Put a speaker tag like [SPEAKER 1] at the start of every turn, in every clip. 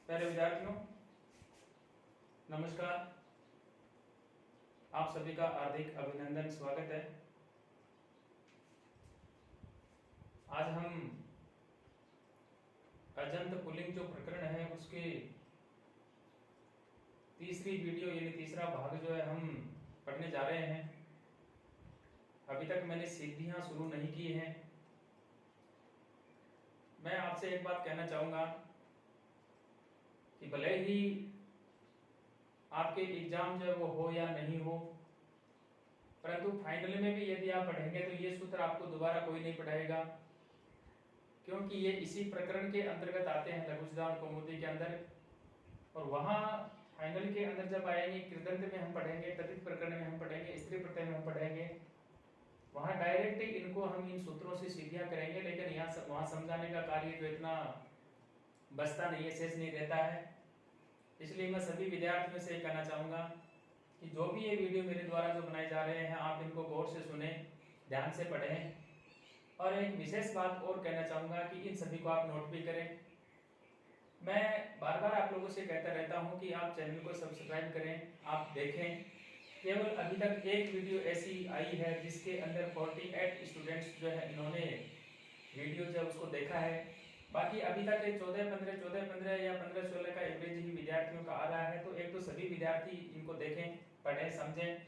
[SPEAKER 1] प्यारे विद्यार्थियों, नमस्कार। आप सभी का हार्दिक अभिनंदन, स्वागत है। आज हम अजंत पुल्लिंग जो प्रकरण है उसके तीसरी वीडियो यानी तीसरा भाग जो है हम पढ़ने जा रहे हैं। अभी तक मैंने सीढ़ियां शुरू नहीं की हैं। मैं आपसे एक बात कहना चाहूंगा कि भले ही आपके एग्जाम जो है वो हो या नहीं हो, परंतु फाइनल में भी यदि आप पढ़ेंगे तो ये सूत्र आपको दोबारा कोई नहीं पढ़ाएगा, क्योंकि ये इसी प्रकरण के अंतर्गत आते हैं, लघु सिद्धांत कौमुदी के अंदर। और वहां फाइनल के अंदर जब आएंगे, कृदंत में हम पढ़ेंगे, तद्धित प्रकरण में हम पढ़ेंगे, स्त्री प्रत्यय में हम पढ़ेंगे, वहां डायरेक्ट इनको हम इन सूत्रों से सीधियां करेंगे। लेकिन यहाँ वहां समझाने का कार्य जो इतना बचता नहीं है, शेष नहीं रहता है। इसलिए मैं सभी विद्यार्थियों से कहना चाहूंगा कि जो भी ये वीडियो मेरे द्वारा जो बनाए जा रहे हैं, आप इनको गौर से सुने, ध्यान से पढ़ें। और एक विशेष बात और कहना चाहूंगा कि इन सभी को आप नोट भी करें। मैं बार बार आप लोगों से कहता रहता हूं कि आप चैनल को सब्सक्राइब करें, आप देखें। केवल अभी तक एक वीडियो ऐसी आई है जिसके अंदर 48 स्टूडेंट्स जो है इन्होंने वीडियो जो उसको देखा है। बाकी अभी तक 14-15 या 15-16 का एवरेज ही विद्यार्थियों का आ रहा है। तो एक तो सभी विद्यार्थी इनको देखें, पढ़ें, समझें।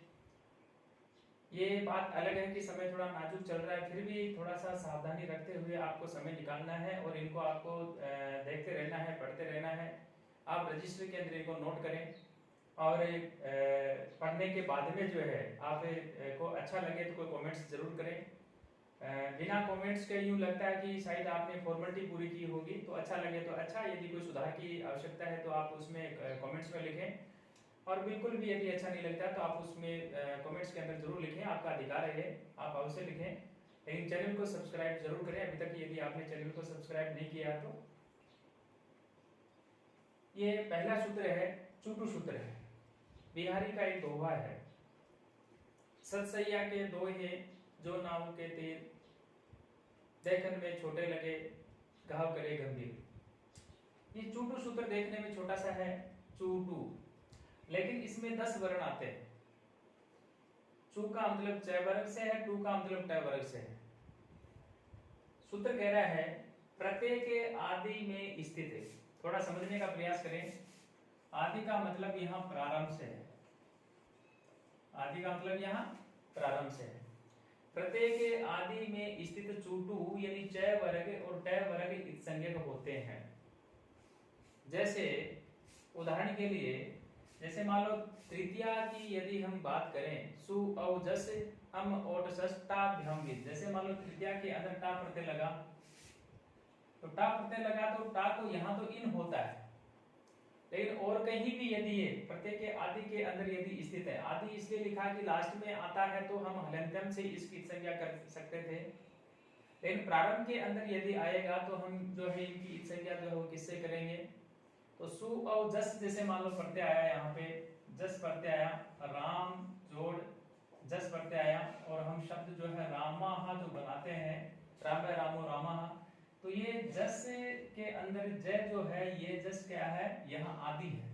[SPEAKER 1] ये बात अलग है कि समय थोड़ा नाजुक चल रहा है, फिर भी थोड़ा सा सावधानी रखते हुए आपको समय निकालना है और इनको आपको देखते रहना है, पढ़ते रहना है। आप रजिस्टर के अंदर इनको नोट करें और पढ़ने के बाद में जो है आप को अच्छा लगे तो कोई कमेंट्स जरूर करें। बिना कमेंट्स के यूं लगता है कि शायद आपने फॉर्मेलिटी पूरी की होगी, तो अच्छा लगे तो अच्छा, यदि कोई सुधार की आवश्यकता है तो आप उसमें कमेंट्स में लिखें। और बिल्कुल भी यदि अच्छा नहीं लगता तो आप उसमें कमेंट्स के अंदर जरूर लिखें, आपका अधिकार है, आप अवश्य लिखें। लेकिन चैनल को सब्सक्राइब जरूर करें अभी तक यदि आपने चैनल को सब्सक्राइब नहीं किया तो। ये पहला सूत्र है, चूटू सूत्र है। बिहारी का एक दोहा है, सतसैया के दोहे जो नाव के तीर, देखन में छोटे लगे घाव करे गंभीर। ये चूटू सूत्र देखने में छोटा सा है, चूटू, लेकिन इसमें 10 वर्ण आते हैं। चू का मतलब च वर्ग से है, टू का मतलब ट वर्ग से है। सूत्र कह रहा है प्रत्यय के आदि में स्थित है। थोड़ा समझने का प्रयास करें। आदि का मतलब यहां प्रारंभ से है, आदि का मतलब यहां प्रारंभ से है। प्रत्यय के आदि में स्थित चूटू यानी च वर्ग और ट वर्ग इत्संज्ञक होते हैं। जैसे उदाहरण के लिए, जैसे मान लो तृतीया की यदि हम बात करें, सु औ जस अम ओट षष्टाभ्याम विद। जैसे मान लो तृतीया के अंदर टा प्रत्यय लगा, तो टा प्रत्यय लगा तो टा को यहाँ तो इन होता है, लेकिन और कहीं भी यदि ये प्रत्यय के आदि के अंदर यदि स्थित है, आदि इसलिए लिखा कि लास्ट में आता है तो हम हलंत्यम से इसकी संज्ञा कर सकते थे, लेकिन प्रारंभ के अंदर यदि आएगा तो हम जो है इनकी संज्ञा जो है वो किससे करेंगे। तो सु और जस, जैसे मान लो प्रत्यय आया, यहाँ पे जस प्रत्यय आया, राम जोड़ जस प्रत्यय आया, और हम शब्द जो है रामा जो बनाते हैं, राम रामो रामा, तो ये जस के अंदर जय जो है, ये जस क्या है, यहाँ आदि है।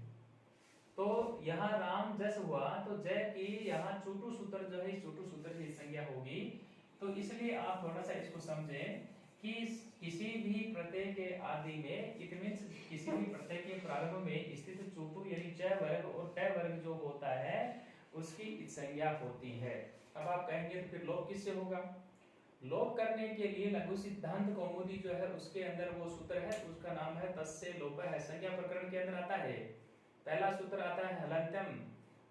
[SPEAKER 1] तो यहाँ राम जस हुआ तो जय की यहाँ चूटू सूत्र जो है, चूटू सूत्र की संज्ञा होगी। तो इसलिए आप थोड़ा सा इसको समझें कि किसी भी प्रत्यय के आदि में, इट मींस किसी भी प्रत्यय के प्रारंभ में स्थित चूटू यानी च वर्ग और ट वर्ग जो होता है उसकी संज्ञा होती है। अब आप कहेंगे तो फिर लोप किससे होगा? लोप करने के लिए लघु सिद्धांत कौमुदी जो है उसके अंदर वो सूत्र है, उसका नाम है तस्य लोप है। संज्ञा प्रकरण के अंदर आता है। पहला सूत्र आता है हलंत्यम,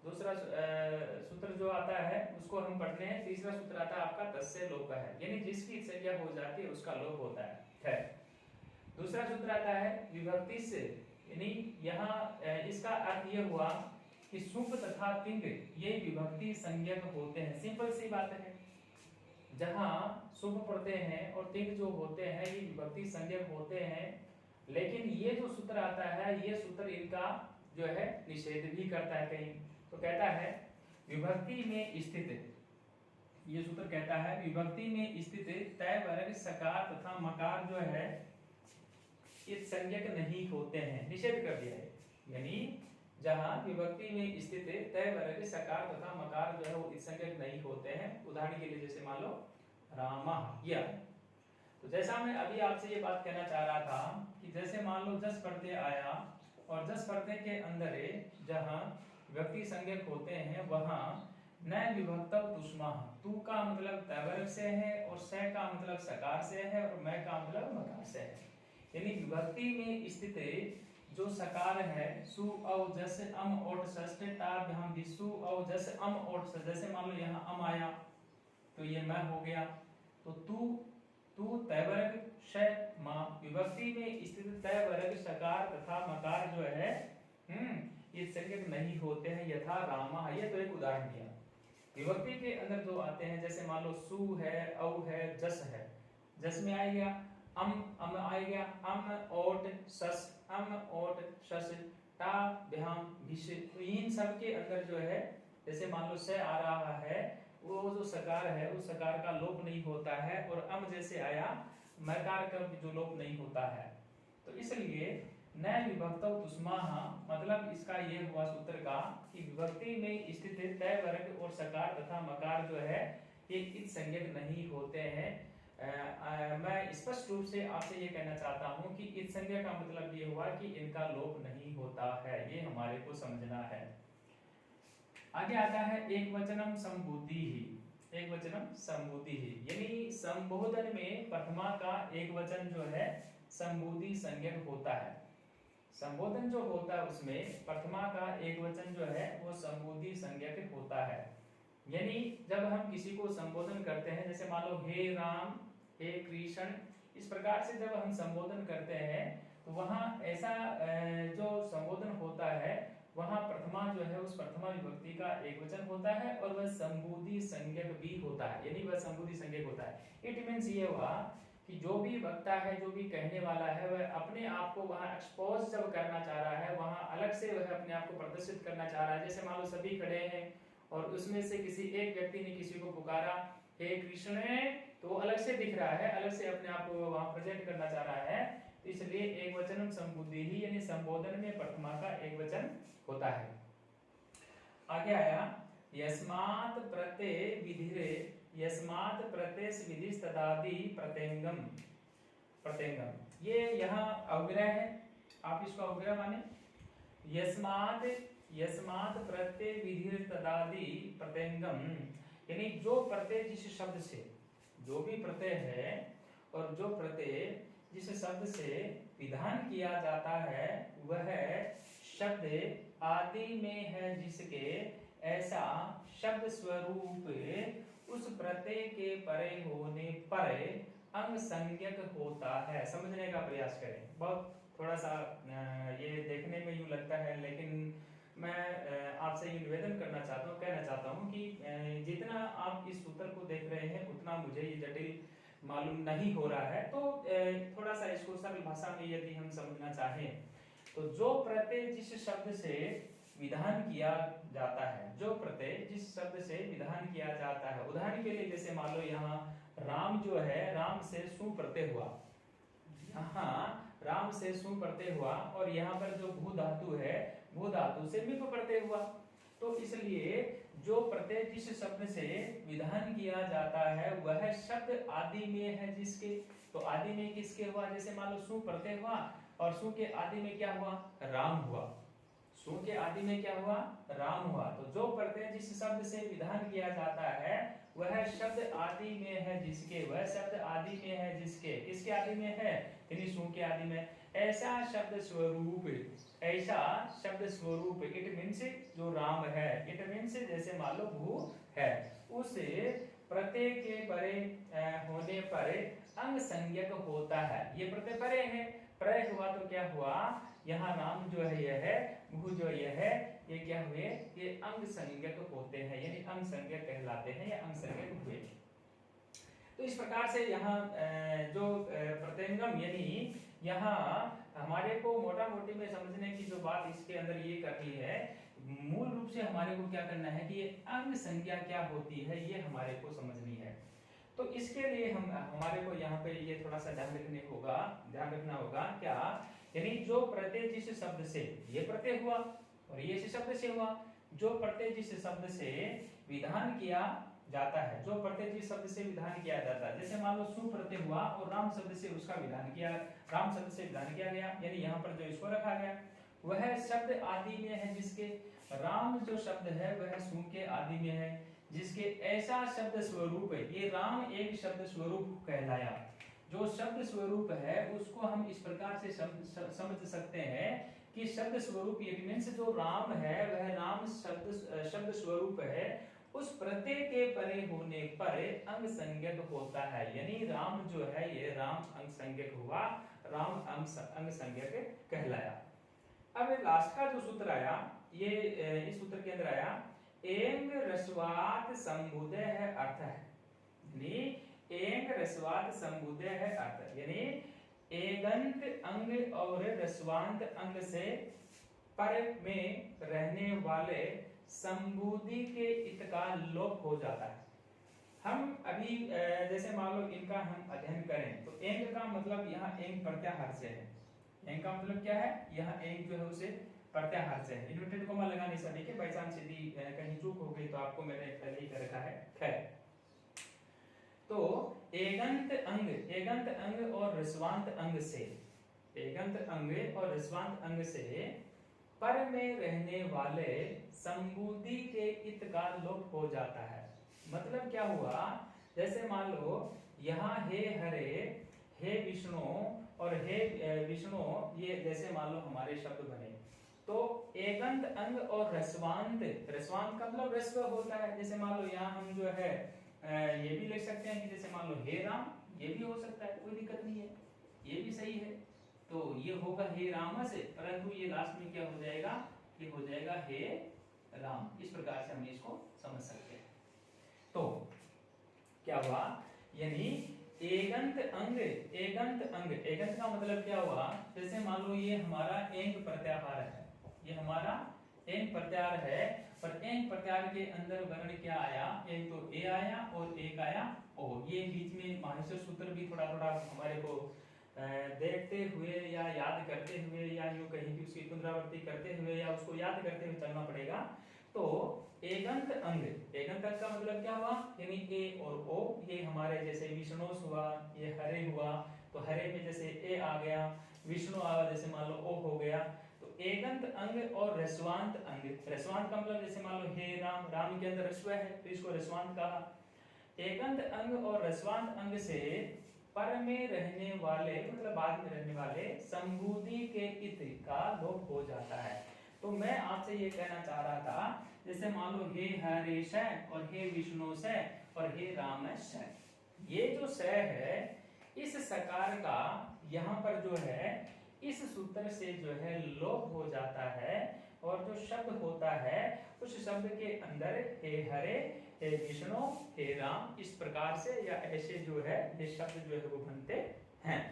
[SPEAKER 1] दूसरा सूत्र जो आता है उसको हम पढ़ते हैं, तीसरा सूत्र आता है आपका तस्य लोप है, यानी जिसकी संज्ञा हो जाती है उसका लोप होता है। दूसरा सूत्र आता है विभक्ति से, यानी यहाँ इसका अर्थ यह हुआ कि सुप तथा तिंग ये विभक्ति संज्ञक होते हैं। सिंपल सी बात है, जहां शुभ प्रत्यय हैं और तिंग जो होते हैं ये विभक्ति संज्ञक होते हैं। लेकिन ये जो सूत्र आता है, ये सूत्र इनका जो है निषेध भी करता है कहीं। तो कहता है विभक्ति में स्थित, ये सूत्र कहता है विभक्ति में स्थित तय वर्ग सकार तथा मकार जो है इत संज्ञक नहीं होते हैं, निषेध कर दिया है। यानी जहां विभक्ति में स्थित तय वर्ग सकार तथा मकार जो है वो इत संज्ञक नहीं होते हैं। उदाहरण के लिए जैसे मान लो रामः, यह। तो जैसा मैं अभी आपसे ये बात कहना चाह रहा था कि जैसे मान लो जस प्रत्यय आया और जस प्रत्यय के अंदर जहां विभक्ति संज्ञक होते हैं वहां न विभक्तव तुष्मः, तू का मतलब तवर्ग से है और स का मतलब सकार से है और मैं का मतलब मकार से है। यानी विभक्ति में स्थित जो सकार है सु औ जस अम ओट षष्ठ टाभ हम विसु औ जस अम ओट षष्ठ, जैसे मान लो यहाँ अम आया तो ये मैं हो गया। तो तू तवर्ग श मा, विभक्ति में स्थित तवर्ग सकार तथा मकार जो है ये संज्ञक नहीं होते हैं। यथा रामा, ये तो एक उदाहरण दिया। विभक्ति के अंदर जो आते हैं जैसे मान लो सु है, औ है, जस है। जस में आ गया अम आ गया अम ओट सस, अम ओट सस टा भ्याम भिष। तो इन सब के अंदर जो है जैसे मान लो से आ रहा है वो जो सकार है उस सकार का लोप नहीं होता है, और अम जैसे आया मकार का जो लोप नहीं होता है। तो इसलिए न विभक्तौ तुष्माः, मतलब इसका ये हुआ सूत्र का कि विभक्ति में स्थित तय वर्ग और सकार तथा मकार जो है ये इत संज्ञक नहीं होते हैं। मैं स्पष्ट रूप से आपसे ये कहना चाहता हूँ कि इत संज्ञा का मतलब ये हुआ कि इनका लोप नहीं होता है, ये हमारे को समझना है। आगे आता है एक वचनम संबोधि ही। एक वचनम संबोधि ही यानी संबोधन में प्रथमा का एक वचन जो है संबोधि संज्ञक होता है। संबोधन जो होता है उसमें प्रथमा का एक वचन जो है वो संबोधि संज्ञक होता है। यानी जब हम किसी को संबोधन करते हैं जैसे मान लो हे राम, हे कृष्ण, इस प्रकार से जब हम संबोधन करते हैं तो वहाँ ऐसा जो संबोधन होता है वहाँ प्रथमा जो है उस प्रथमा विभक्ति का एक वचन होता है और वह संबोधि संज्ञक भी होता है। यानी वह संबोधि संज्ञक होता है। इट मीन्स ये हुआ कि जो भी वक्ता है, जो भी कहने वाला है, वह अपने आप को वहाँ एक्सपोज जब करना चाह रहा है, वहाँ अलग से वह अपने आप को प्रदर्शित करना चाह रहा है। जैसे मान लो सभी खड़े हैं और उसमें से किसी एक व्यक्ति ने किसी को पुकारा हे कृष्ण, तो वो अलग से दिख रहा है, अलग से अपने आप को वहाँ प्रेजेंट करना चाह रहा है। तो इसलिए एक वचनम संबोधि ही यानी संबोधन में प्रथमा का एक वचन होता है। आगे आया यस्मात् प्रत्यय विधिरे, यस्मात् प्रत्यय विधिस् तदादि प्रत्यंगम। प्रत्यंगम ये यहाँ अवग्रह है, आप इसको अवग्रह माने। यस्मात्, यस्मात् प्रत्यय विधिर तदादि प्रत्यंगम यानी जो प्रत्यय जिस शब्द से, जो भी प्रत्यय है और जो प्रत्यय जिस शब्द से विधान किया जाता है वह शब्द आदि में है जिसके, ऐसा शब्द स्वरूप उस प्रत्यय के परे होने पर अंग संज्ञक होता है। समझने का प्रयास करें। बहुत थोड़ा सा ये देखने में यूं लगता है, लेकिन मैं आपसे ये निवेदन करना चाहता हूँ, कहना चाहता हूँ कि जितना आप इस सूत्र को देख रहे हैं उतना मुझे ये जटिल मालूम नहीं हो रहा है। तो थोड़ा सा इसको सरल भाषा में यदि हम समझना चाहें तो जो प्रत्यय जिस शब्द से विधान किया जाता है, जो प्रत्यय जिस शब्द से विधान किया जाता है, उदाहरण के लिए जैसे मान लो यहाँ राम जो है, राम से सु प्रत्यय हुआ, यहाँ राम से सु प्रत्यय हुआ और यहाँ पर जो भू धातु है भू धातु से मिप प्रत्यय हुआ। तो इसलिए जो प्रत्यय जिस शब्द से विधान किया जाता है वह शब्द आदि में है जिसके, तो आदि में किसके हुआ, जैसे मान लो सु प्रत्यय हुआ और सु के आदि में क्या हुआ, राम हुआ। सु के आदि में क्या हुआ, राम हुआ। तो जो प्रत्यय जिस शब्द से विधान किया जाता है वह शब्द आदि में है जिसके, वह शब्द आदि में है जिसके, किसके आदि में है, यानी सु के आदि में। ऐसा शब्द स्वरूप, ऐसा शब्द स्वरूप, इट मीन्स जो राम है, इट मीन्स जैसे मान लो भू है, उस प्रत्यय के परे होने पर अंग संज्ञक होता है। ये प्रत्यय परे है, प्रय हुआ तो क्या हुआ, यहाँ राम जो है यह है, भू जो यह है, ये क्या हुए, ये अंग संज्ञक होते हैं, यानी अंग संज्ञक कहलाते हैं या अंग संज्ञक हुए। तो इस प्रकार से यहाँ जो प्रत्यंगम यानी यहाँ हमारे को मोटा मोटी में समझने की जो बात इसके अंदर ये करनी है, मूल रूप से हमारे को क्या करना है कि ये अंग संज्ञा क्या होती है ये हमारे को समझनी है। तो इसके लिए हम हमारे को यहाँ पे ये थोड़ा सा ध्यान रखना होगा क्या, यानी जो प्रत्यय जिस शब्द से, ये प्रत्यय हुआ और ये इस शब्द से हुआ, जो प्रत्यय जिस शब्द से विधान किया जाता है, जो प्रत्यय जिस शब्द से विधान किया जाता है, जैसे मान लो सु प्रत्यय हुआ और राम शब्द से उसका विधान किया, राम शब्द से विधान किया गया, यानी यहाँ पर जो इसको रखा गया वह शब्द आदि में है, जिसके राम जो शब्द है वह सु के आदि में है, जिसके ऐसा शब्द स्वरूप है, ये राम एक शब्द स्वरूप कहलाया। जो शब्द स्वरूप है उसको हम इस प्रकार से समझ सकते हैं कि शब्द स्वरूप इट मींस जो राम है वह राम शब्द स्वरूप है, उस प्रत्यय के परे होने पर अंग संज्ञक होता है, यानी राम जो है ये राम अंग संज्ञक हुआ, राम अंग संज्ञक कहलाया। अब लास्ट का जो सूत्र आया, ये इस सूत्र के अंदर आया एंग रस्वात संबुदय है अर्थ है, यानी एंग रस्वात संबुदय है अर्थ, यानी एगंत अंग और रस्वांत अंग से पर में रहने वाले संबुद्धि के इत का लोप हो जाता है। हम अभी जैसे मान लो इनका हम अध्ययन करें तो एंग का मतलब यहाँ एंग प्रत्याहार से है, एंग का मतलब क्या है, यहाँ एंग जो है उसे प्रत्याहार से है, इन्वर्टेड कोमा लगा नहीं सके, बाई चांस यदि कहीं चूक हो गई तो आपको मैंने पहले ही कर रखा है। खैर, तो एगंत अंग और रस्वांत अंग से, एगंत अंग और रस्वांत अंग से पर में रहने वाले संबुद्धि के इत का लोप हो जाता है। मतलब क्या हुआ, जैसे मान लो यहाँ हे हरे, हे विष्णु और हे विष्णु, ये जैसे मान लो हमारे शब्द बने, तो एगंत अंग और रस्वांत का मतलब रस्व होता है, जैसे मान लो यहाँ हम जो है ये भी लिख सकते हैं कि जैसे मान लो हे राम, ये भी हो सकता है, कोई दिक्कत नहीं है, ये भी सही है, तो ये होगा हे राम से, परंतु ये लास्ट में क्या हो जाएगा, ये हो जाएगा हे राम, इस प्रकार से हम इसको समझ सकते हैं। तो क्या हुआ, यानी एगंत अंग का मतलब क्या हुआ, जैसे मान लो ये हमारा एंग प्रत्याहार है, ये हमारा एंग प्रत्याहार है, पर एंग प्रत्याहार के अंदर वर्ण क्या आया, एक तो ए आया और एक आया ओ, ये बीच में माहेश्वर सूत्र भी थोड़ा थोड़ा हमारे को देखते हुए या याद करते हुए या यूं कहीं भी उसकी पुनरावृत्ति करते हुए या उसको याद करते हुए चलना पड़ेगा। तो एगंत अंग का मतलब क्या हुआ, यानी ए और ओ, ये हमारे जैसे विष्णु हुआ, ये हरे हुआ, तो हरे में जैसे ए आ गया, विष्णु आया जैसे मान लो ओ हो गया, तो एगंत अंग और रस्वांत अंग, रस्वांत का मतलब जैसे मान लो हे राम, राम के अंदर रस्व है तो इसको रस्वांत कहा। एगंत अंग और रस्वांत अंग से पर में रहने वाले मतलब बाद में रहने वाले संबुद्धि के इत का लोप हो जाता है। तो मैं आपसे ये कहना चाह रहा था, जैसे मान लो हे हरीश है और हे विष्णु से और हे राम है, ये जो स है इस सकार का यहाँ पर जो है इस सूत्र से जो है लोप हो जाता है, और जो शब्द होता है उस शब्द के अंदर हे हरे, हे विष्णु, हे राम, इस प्रकार से या ऐसे जो है ये शब्द जो है वो बनते हैं।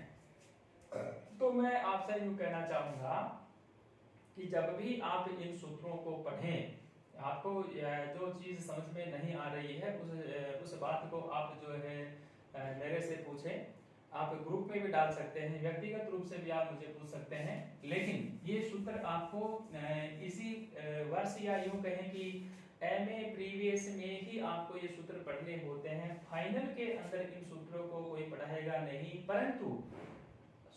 [SPEAKER 1] तो मैं आपसे यूं कहना चाहूंगा कि जब भी आप इन सूत्रों को पढ़ें, आपको जो चीज समझ में नहीं आ रही है उस बात को आप जो है मेरे से पूछें, आप ग्रुप में भी डाल सकते हैं, व्यक्तिगत रूप से भी आप मुझे पूछ सकते हैं, लेकिन ये सूत्र आपको इसी वर्ष या यूं कहें कि एमए प्रीवियस में ही आपको ये सूत्र पढ़ने होते हैं, फाइनल के अंदर इन सूत्रों को कोई पढ़ाएगा नहीं, परंतु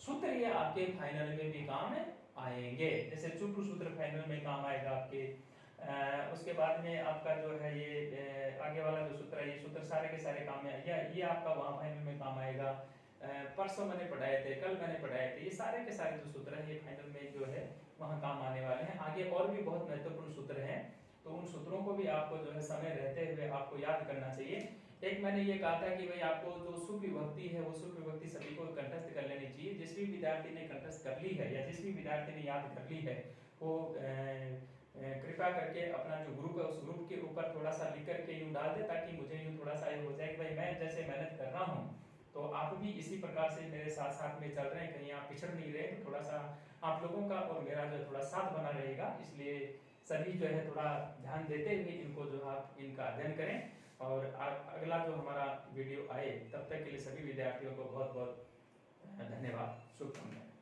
[SPEAKER 1] सूत्र ये आपके फाइनल में भी काम आएंगे। जैसे चुप्पू सूत्र फाइनल में काम आएगा आपके, उसके बाद में आपका जो है ये आगे वाला जो सूत्र है, ये सूत्र सारे के सारे काम में आएगा, ये आपका वहां फाइनल में काम आएगा। परसों मैंने पढ़ाए थे, कल मैंने पढ़ाए थे, ये सारे के सारे जो सूत्र है ये फाइनल में जो है वहां काम आने वाले हैं। आगे और भी बहुत महत्वपूर्ण सूत्र हैं, तो उन सूत्रों को भी आपको जो है समय रहते हुए आपको याद करना चाहिए। एक मैंने ये कहा था कि भाई आपको जो सुविभक्ति है वो सुविभक्ति सभी को कंठस्थ कर लेनी चाहिए। जिस भी विद्यार्थी ने कंठस्थ कर ली है या जिस भी विद्यार्थी ने याद कर ली है वो कृपया करके अपना जो ग्रुप है उस ग्रुप के ऊपर थोड़ा सा लिख करके यूं डाल दे, ताकि मुझे यूं थोड़ा सा ये हो जाए कि भाई मैं जैसे मेहनत कर रहा हूँ तो आप भी इसी प्रकार से मेरे साथ साथ में चल रहे हैं, कहीं आप पिछड़ नहीं रहे, तो थोड़ा सा आप लोगों का और मेरा जो थोड़ा साथ बना रहेगा, इसलिए सभी जो है थोड़ा ध्यान देते हुए इनको जो आप इनका अध्ययन करें। और अगला जो हमारा वीडियो आए तब तक के लिए सभी विद्यार्थियों को बहुत बहुत धन्यवाद, शुभकामनाएं।